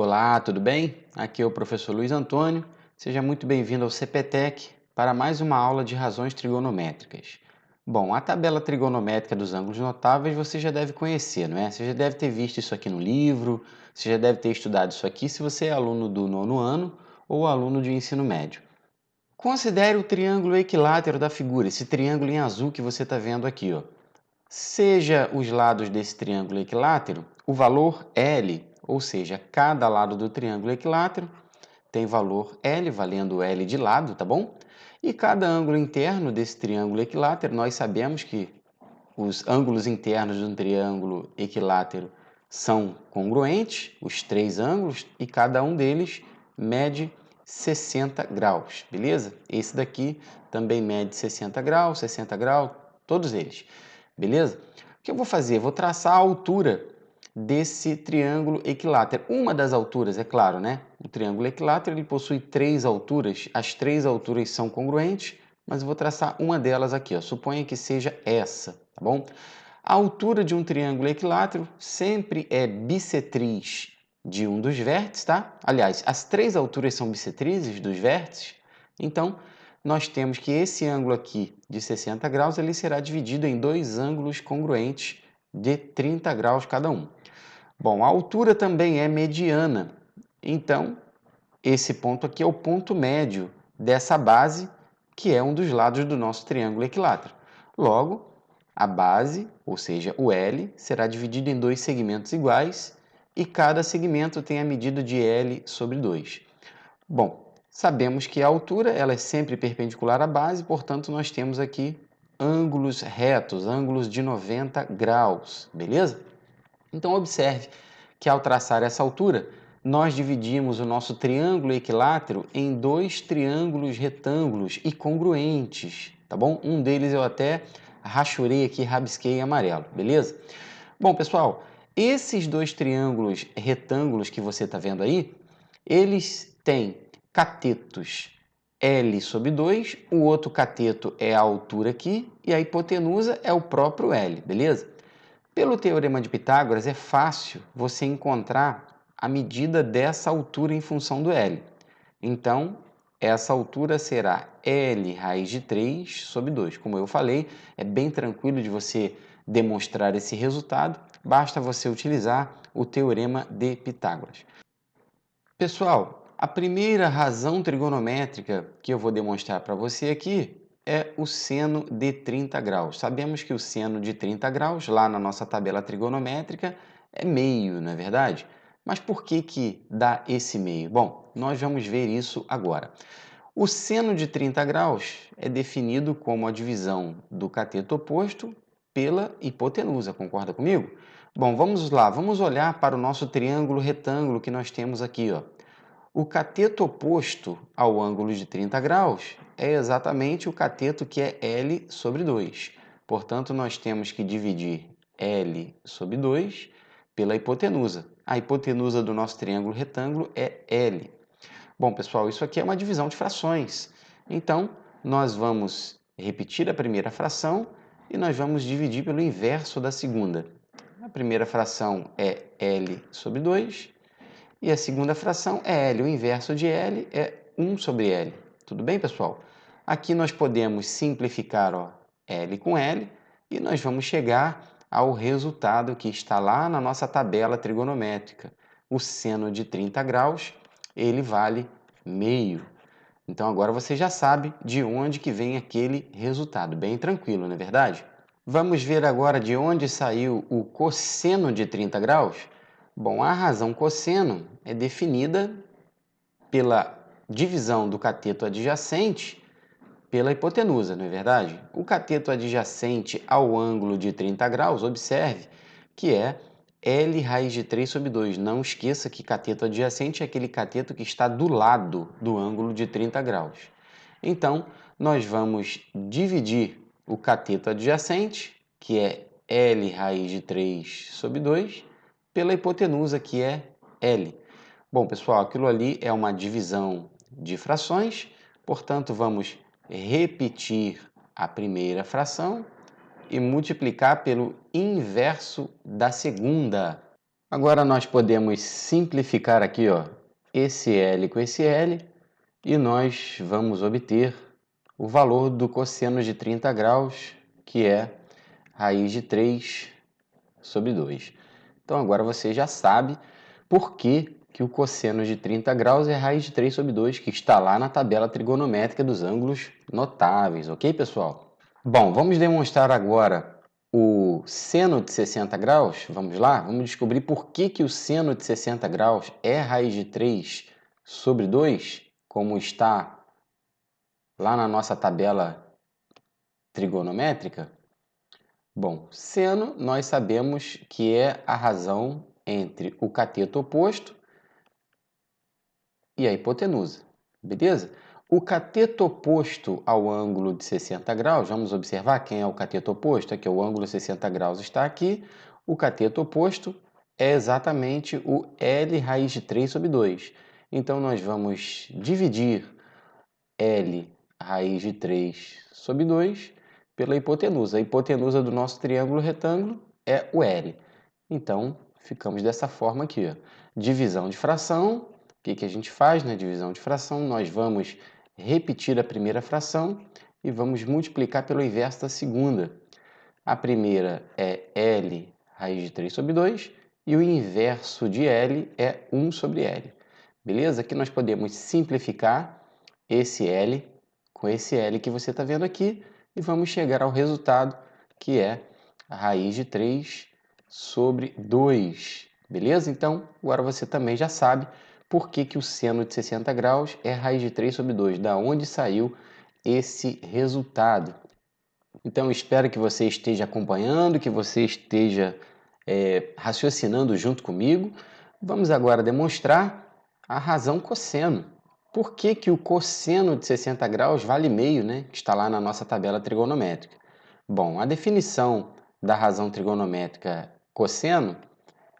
Olá, tudo bem? Aqui é o professor Luiz Antônio. Seja muito bem-vindo ao CPTEC para mais uma aula de razões trigonométricas. Bom, a tabela trigonométrica dos ângulos notáveis você já deve conhecer, não é? Você já deve ter visto isso aqui no livro, você já deve ter estudado isso aqui se você é aluno do nono ano ou aluno de ensino médio. Considere o triângulo equilátero da figura, esse triângulo em azul que você está vendo aqui, ó. Seja os lados desse triângulo equilátero, o valor L, ou seja, cada lado do triângulo equilátero tem valor L, valendo L de lado, tá bom? E cada ângulo interno desse triângulo equilátero, nós sabemos que os ângulos internos de um triângulo equilátero são congruentes, os três ângulos, e cada um deles mede 60 graus, beleza? Esse daqui também mede 60 graus, todos eles. Beleza? O que eu vou fazer? Vou traçar a altura desse triângulo equilátero. Uma das alturas, é claro, né? O triângulo equilátero ele possui três alturas. As três alturas são congruentes, mas eu vou traçar uma delas aqui. Ó. Suponha que seja essa, tá bom? A altura de um triângulo equilátero sempre é bissetriz de um dos vértices, tá? Aliás, as três alturas são bissetrizes dos vértices, então nós temos que esse ângulo aqui de 60 graus ele será dividido em dois ângulos congruentes de 30 graus cada um. Bom, a altura também é mediana, então esse ponto aqui é o ponto médio dessa base, que é um dos lados do nosso triângulo equilátero. Logo, a base, ou seja, o L, será dividido em dois segmentos iguais e cada segmento tem a medida de L sobre 2. Bom, sabemos que a altura ela é sempre perpendicular à base, portanto, nós temos aqui ângulos retos, ângulos de 90 graus, beleza? Então, observe que ao traçar essa altura, nós dividimos o nosso triângulo equilátero em dois triângulos retângulos e congruentes, tá bom? Um deles eu até rachurei aqui, rabisquei em amarelo, beleza? Bom, pessoal, esses dois triângulos retângulos que você está vendo aí, eles têm catetos L sobre 2, o outro cateto é a altura aqui e a hipotenusa é o próprio L, beleza? Pelo Teorema de Pitágoras é fácil você encontrar a medida dessa altura em função do L. Então, essa altura será L raiz de 3 sobre 2. Como eu falei, é bem tranquilo de você demonstrar esse resultado, basta você utilizar o Teorema de Pitágoras. Pessoal, a primeira razão trigonométrica que eu vou demonstrar para você aqui é o seno de 30 graus. Sabemos que o seno de 30 graus, lá na nossa tabela trigonométrica, é meio, não é verdade? Mas por que que dá esse meio? Bom, nós vamos ver isso agora. O seno de 30 graus é definido como a divisão do cateto oposto pela hipotenusa, concorda comigo? Bom, vamos lá, vamos olhar para o nosso triângulo retângulo que nós temos aqui, ó. O cateto oposto ao ângulo de 30 graus é exatamente o cateto que é L sobre 2. Portanto, nós temos que dividir L sobre 2 pela hipotenusa. A hipotenusa do nosso triângulo retângulo é L. Bom, pessoal, isso aqui é uma divisão de frações. Então, nós vamos repetir a primeira fração e nós vamos dividir pelo inverso da segunda. A primeira fração é L sobre 2 e a segunda fração é L. O inverso de L é 1 sobre L. Tudo bem, pessoal? Aqui nós podemos simplificar ó, L com L e nós vamos chegar ao resultado que está lá na nossa tabela trigonométrica. O seno de 30 graus, ele vale meio. Então agora você já sabe de onde que vem aquele resultado. Bem tranquilo, não é verdade? Vamos ver agora de onde saiu o cosseno de 30 graus? Bom, a razão cosseno é definida pela divisão do cateto adjacente pela hipotenusa, não é verdade? O cateto adjacente ao ângulo de 30 graus, observe que é L raiz de 3 sobre 2. Não esqueça que cateto adjacente é aquele cateto que está do lado do ângulo de 30 graus. Então, nós vamos dividir o cateto adjacente, que é L raiz de 3 sobre 2, pela hipotenusa, que é L. Bom, pessoal, aquilo ali é uma divisão de frações, portanto, vamos repetir a primeira fração e multiplicar pelo inverso da segunda. Agora nós podemos simplificar aqui, ó, esse L com esse L e nós vamos obter o valor do cosseno de 30 graus, que é raiz de 3 sobre 2. Então agora você já sabe por que o cosseno de 30 graus é raiz de 3 sobre 2, que está lá na tabela trigonométrica dos ângulos notáveis, ok, pessoal? Bom, vamos demonstrar agora o seno de 60 graus. Vamos lá? Vamos descobrir por que o seno de 60 graus é raiz de 3 sobre 2, como está lá na nossa tabela trigonométrica. Bom, seno nós sabemos que é a razão entre o cateto oposto e a hipotenusa, beleza? O cateto oposto ao ângulo de 60 graus, vamos observar quem é o cateto oposto? Aqui, o ângulo 60 graus está aqui. O cateto oposto é exatamente o L raiz de 3 sobre 2. Então, nós vamos dividir L raiz de 3 sobre 2 pela hipotenusa. A hipotenusa do nosso triângulo retângulo é o L. Então, ficamos dessa forma aqui, ó. Divisão de fração. O que a gente faz na divisão de fração? Nós vamos repetir a primeira fração e vamos multiplicar pelo inverso da segunda. A primeira é L raiz de 3 sobre 2 e o inverso de L é 1 sobre L. Beleza? Aqui nós podemos simplificar esse L com esse L que você está vendo aqui e vamos chegar ao resultado que é a raiz de 3 sobre 2. Beleza? Então, agora você também já sabe por que o seno de 60 graus é raiz de 3 sobre 2, da onde saiu esse resultado. Então, espero que você esteja acompanhando, que você esteja raciocinando junto comigo. Vamos agora demonstrar a razão cosseno. Por que o cosseno de 60 graus vale meio, né? Que está lá na nossa tabela trigonométrica. Bom, a definição da razão trigonométrica cosseno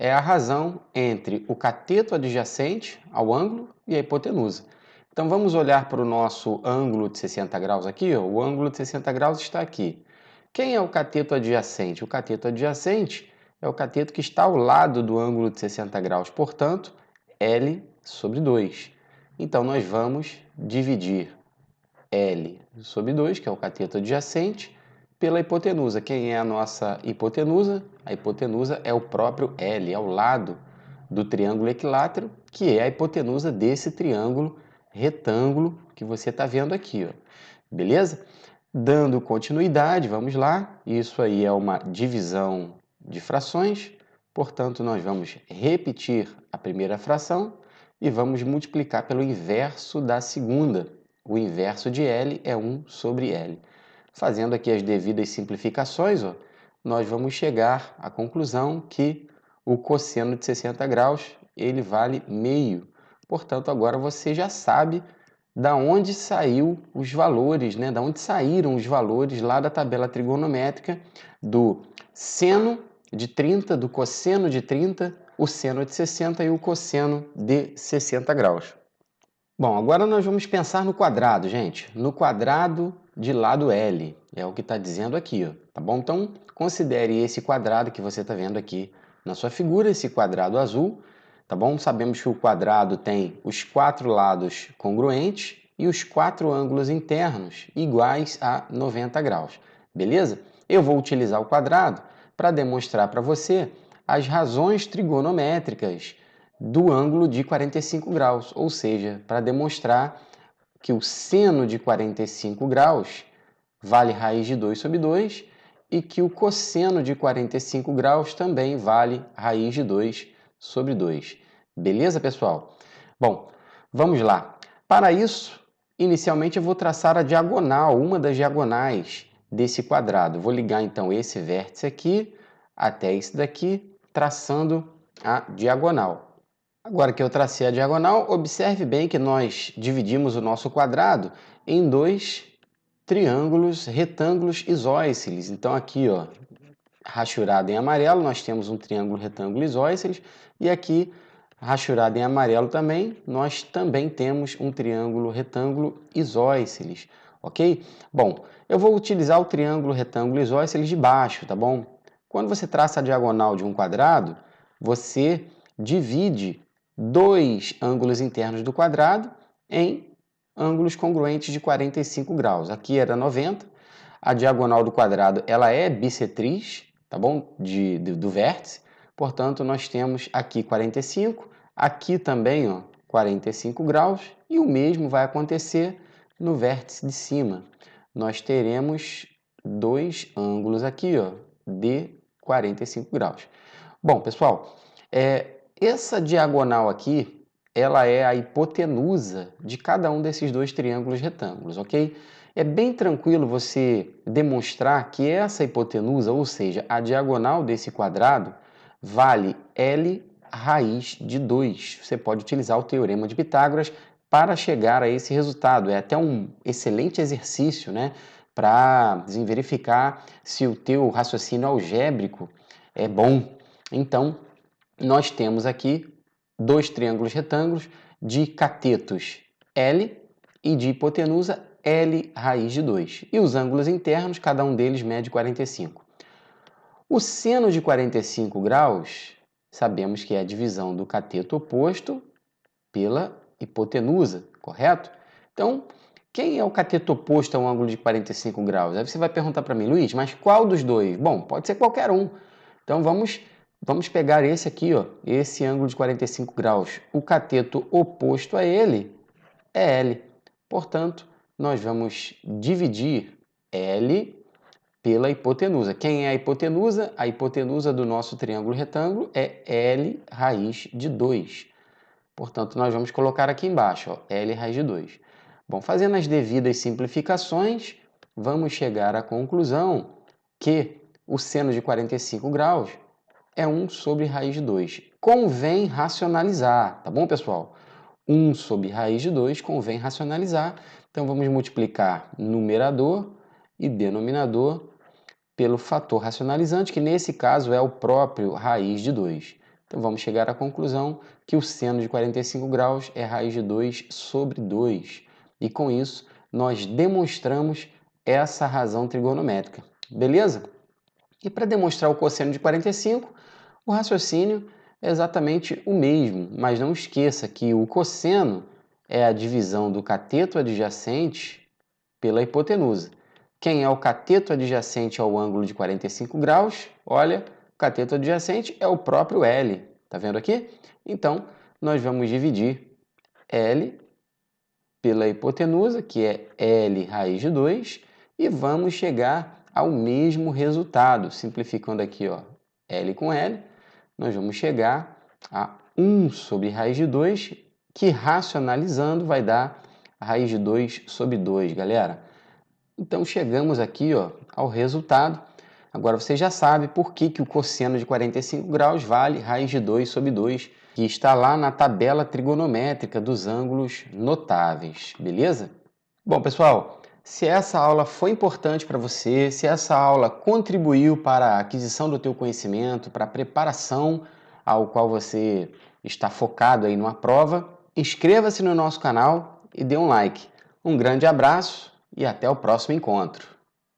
é a razão entre o cateto adjacente ao ângulo e a hipotenusa. Então vamos olhar para o nosso ângulo de 60 graus aqui, ó. O ângulo de 60 graus está aqui. Quem é o cateto adjacente? O cateto adjacente é o cateto que está ao lado do ângulo de 60 graus, portanto, L sobre 2. Então nós vamos dividir L sobre 2, que é o cateto adjacente, pela hipotenusa. Quem é a nossa hipotenusa? A hipotenusa é o próprio L, ao lado do triângulo equilátero, que é a hipotenusa desse triângulo retângulo que você está vendo aqui, ó. Beleza? Dando continuidade, vamos lá. Isso aí é uma divisão de frações, portanto, nós vamos repetir a primeira fração e vamos multiplicar pelo inverso da segunda. O inverso de L é 1 sobre L. Fazendo aqui as devidas simplificações, ó, nós vamos chegar à conclusão que o cosseno de 60 graus ele vale meio. Portanto, agora você já sabe da onde saiu os valores, né? Da onde saíram os valores lá da tabela trigonométrica do seno de 30, do cosseno de 30, o seno de 60 e o cosseno de 60 graus. Bom, agora nós vamos pensar no quadrado, gente. No quadrado de lado L. É o que está dizendo aqui, ó, tá bom? Então, considere esse quadrado que você está vendo aqui na sua figura, esse quadrado azul, tá bom? Sabemos que o quadrado tem os 4 lados congruentes e os 4 ângulos internos iguais a 90 graus, beleza? Eu vou utilizar o quadrado para demonstrar para você as razões trigonométricas do ângulo de 45 graus, ou seja, para demonstrar que o seno de 45 graus vale raiz de 2 sobre 2 e que o cosseno de 45 graus também vale raiz de 2 sobre 2. Beleza, pessoal? Bom, vamos lá. Para isso, inicialmente eu vou traçar a diagonal, uma das diagonais desse quadrado. Vou ligar então esse vértice aqui até esse daqui, traçando a diagonal. Agora que eu tracei a diagonal, observe bem que nós dividimos o nosso quadrado em dois triângulos retângulos isósceles. Então aqui, ó, rachurado em amarelo, nós temos um triângulo retângulo isósceles e aqui, rachurado em amarelo também, nós também temos um triângulo retângulo isósceles, ok? Bom, eu vou utilizar o triângulo retângulo isósceles de baixo, tá bom? Quando você traça a diagonal de um quadrado, você divide dois ângulos internos do quadrado em ângulos congruentes de 45 graus. Aqui era 90, a diagonal do quadrado ela é bissetriz, tá bom? Do vértice, portanto nós temos aqui 45, aqui também, ó, 45 graus, e o mesmo vai acontecer no vértice de cima. Nós teremos dois ângulos aqui, ó, de 45 graus. Bom, pessoal, essa diagonal aqui, ela é a hipotenusa de cada um desses dois triângulos retângulos, ok? É bem tranquilo você demonstrar que essa hipotenusa, ou seja, a diagonal desse quadrado, vale L raiz de 2. Você pode utilizar o teorema de Pitágoras para chegar a esse resultado. É até um excelente exercício, né, para verificar se o teu raciocínio algébrico é bom. Então, nós temos aqui dois triângulos retângulos de catetos L e de hipotenusa L raiz de 2. E os ângulos internos, cada um deles mede 45. O seno de 45 graus, sabemos que é a divisão do cateto oposto pela hipotenusa, correto? Então, quem é o cateto oposto a um ângulo de 45 graus? Aí você vai perguntar para mim, Luiz, mas qual dos dois? Bom, pode ser qualquer um. Então, vamos pegar esse aqui, ó, esse ângulo de 45 graus. O cateto oposto a ele é L. Portanto, nós vamos dividir L pela hipotenusa. Quem é a hipotenusa? A hipotenusa do nosso triângulo retângulo é L raiz de 2. Portanto, nós vamos colocar aqui embaixo, ó, L raiz de 2. Bom, fazendo as devidas simplificações, vamos chegar à conclusão que o seno de 45 graus é 1 sobre raiz de 2. Convém racionalizar, tá bom, pessoal? 1 sobre raiz de 2 convém racionalizar. Então, vamos multiplicar numerador e denominador pelo fator racionalizante, que nesse caso é o próprio raiz de 2. Então, vamos chegar à conclusão que o seno de 45 graus é raiz de 2 sobre 2. E com isso, nós demonstramos essa razão trigonométrica. Beleza? E para demonstrar o cosseno de 45, o raciocínio é exatamente o mesmo, mas não esqueça que o cosseno é a divisão do cateto adjacente pela hipotenusa. Quem é o cateto adjacente ao ângulo de 45 graus? Olha, o cateto adjacente é o próprio L. Tá vendo aqui? Então, nós vamos dividir L pela hipotenusa, que é L raiz de 2, e vamos chegar ao mesmo resultado. Simplificando aqui, ó, L com L, nós vamos chegar a 1 sobre raiz de 2, que racionalizando vai dar raiz de 2 sobre 2, galera. Então, chegamos aqui, ó, ao resultado. Agora, você já sabe por que o cosseno de 45 graus vale raiz de 2 sobre 2, que está lá na tabela trigonométrica dos ângulos notáveis, beleza? Bom, pessoal, se essa aula foi importante para você, se essa aula contribuiu para a aquisição do teu conhecimento, para a preparação ao qual você está focado aí numa prova, inscreva-se no nosso canal e dê um like. Um grande abraço e até o próximo encontro.